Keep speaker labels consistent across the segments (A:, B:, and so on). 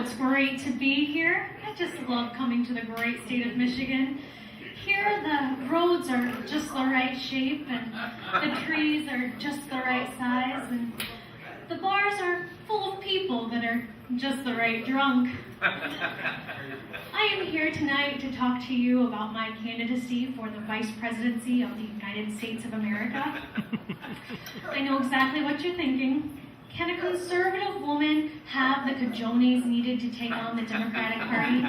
A: it's great to be here. I just love coming to the great state of Michigan. Here, the roads are just the right shape, and the trees are just the right size, and the bars are full of people that are just the right drunk. I am here tonight to talk to you about my candidacy for the Vice Presidency of the United States of America. I know exactly what you're thinking. Can a conservative woman have the cajones needed to take on the Democratic Party?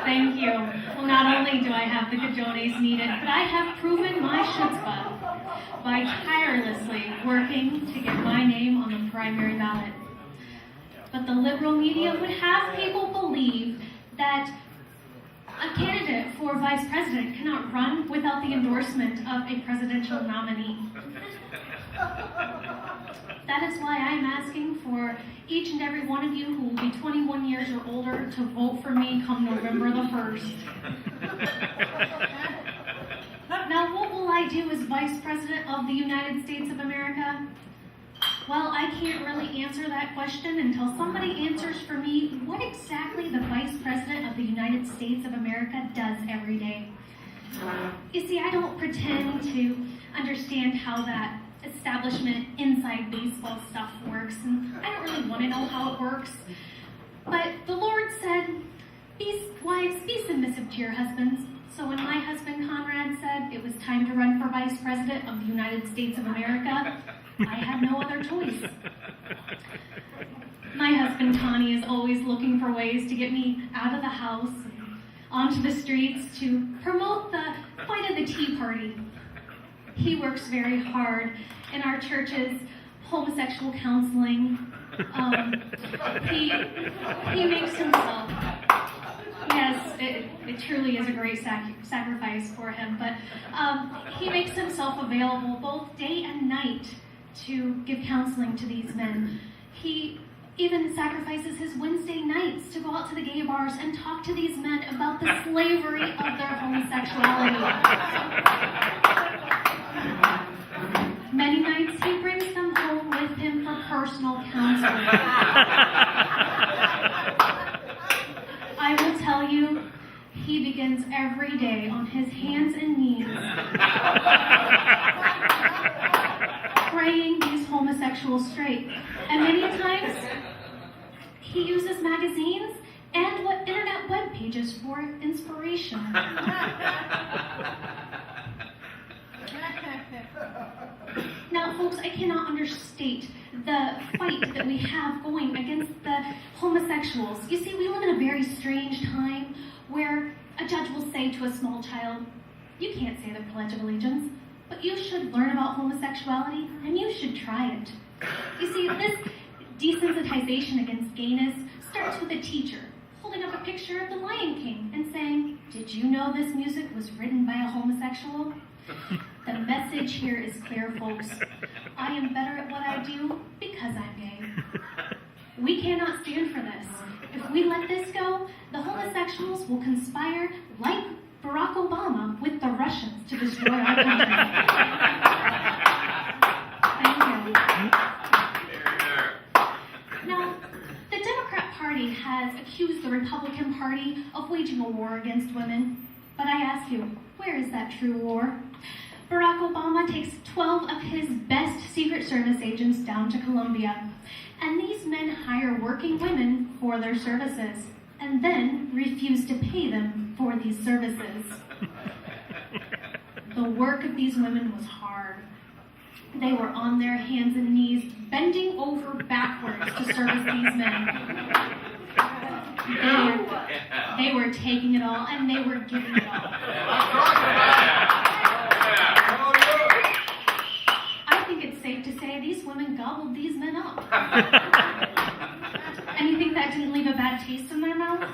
A: Thank you. Well, not only do I have the cajones needed, but I have proven my chutzpah by tirelessly working to get my name on the primary ballot. But the liberal media would have people believe that a candidate for vice president cannot run without the endorsement of a presidential nominee. That is why I'm asking for each and every one of you who will be 21 years or older to vote for me come November the 1st. Now, what will I do as Vice President of the United States of America? Well, I can't really answer that question until somebody answers for me what exactly the Vice President of the United States of America does every day. You see, I don't pretend to understand how that establishment inside baseball stuff works, and I don't really want to know how it works. But the Lord said, wives, be submissive to your husbands. So when my husband Conrad said it was time to run for Vice President of the United States of America, I had no other choice. My husband Connie is always looking for ways to get me out of the house and onto the streets to promote the fight of the Tea Party. He works very hard in our church's homosexual counseling. He makes himself, yes, it truly is a great sacrifice for him, but he makes himself available both day and night to give counseling to these men. He even sacrifices his Wednesday nights to go out to the gay bars and talk to these men about the slavery of their homosexuality. Many nights he brings them home with him for personal counseling. I will tell you, he begins every day on his hands and knees, praying these homosexuals straight. And many times, he uses magazines and internet web pages for inspiration. Now, folks, I cannot understate the fight that we have going against the homosexuals. You see, we live in a very strange time where a judge will say to a small child, you can't say the Pledge of Allegiance, but you should learn about homosexuality and you should try it. You see, this desensitization against gayness starts with a teacher holding up a picture of the Lion King and saying, did you know this music was written by a homosexual? The message here is clear, folks. I am better at what I do because I'm gay. We cannot stand for this. If we let this go, the homosexuals will conspire, like Barack Obama, with the Russians to destroy our country. Thank you. Now, the Democrat Party has accused the Republican Party of waging a war against women. But I ask you, where is that true war? Barack Obama takes 12 of his best Secret Service agents down to Colombia, and these men hire working women for their services, and then refuse to pay them for these services. The work of these women was hard. They were on their hands and knees, bending over backwards to service these men. They were taking it all, and they were giving it all. I think it's safe to say these women gobbled these men up. And you think that didn't leave a bad taste in their mouth?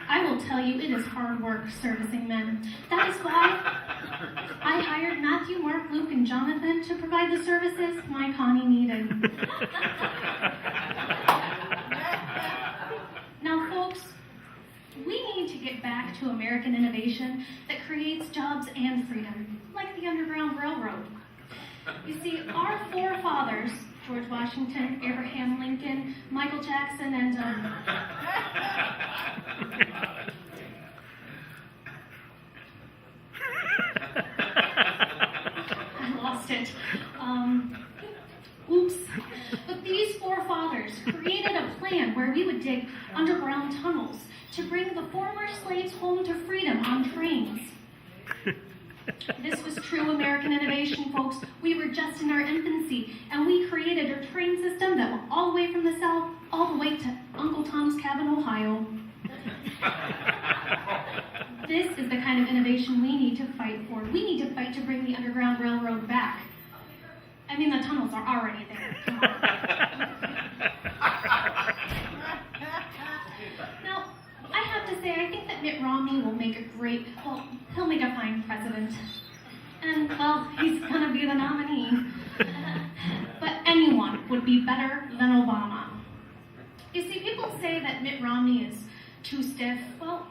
A: I will tell you, it is hard work servicing men. That is why I hired Matthew, Mark, Luke, and Jonathan to provide the services my Connie needed. Now, folks, we need to get back to American innovation that creates jobs and freedom, like the Underground Railroad. You see, our forefathers George Washington, Abraham Lincoln, Michael Jackson, and I lost it. Oops. But these forefathers created a plan where we would dig underground tunnels to bring the former slaves home to freedom on trains. This was true American innovation, folks. We were just in our infancy, and we created a train system that went all the way from the South, all the way to Uncle Tom's Cabin, Ohio. This is the kind of innovation we need to fight for. We need to fight to bring the Underground Railroad back. I mean, the tunnels are already there. Come on. Now, I have to say, I think that Mitt Romney will make a great, well, he'll make a fine president. And, well, he's going to be the nominee. But anyone would be better than Obama. You see, people say that Mitt Romney is too stiff. Well,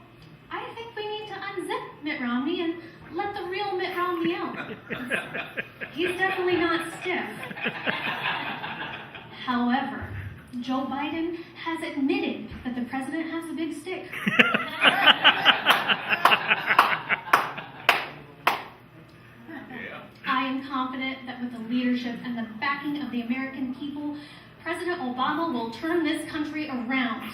A: I think we need to unzip Mitt Romney and let the real Mitt Romney out. He's definitely not stiff. However, Joe Biden has admitted that the president has a big stick. I am confident that with the leadership and the backing of the American people, President Obama will turn this country around.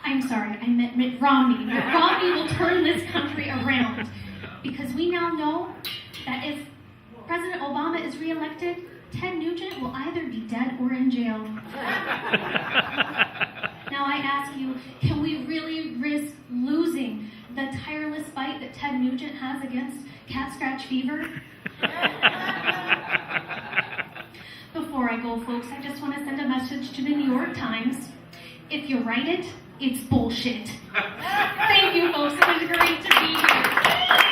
A: I'm sorry, I meant Mitt Romney. Mitt Romney will turn this country around. Because we now know that if President Obama is reelected, Ted Nugent will either be dead or in jail. Now I ask you, can we really risk losing the tireless fight that Ted Nugent has against cat scratch fever? Before I go, folks, I just want to send a message to the New York Times. If you write it, it's bullshit. Thank you, folks. It was great to be here.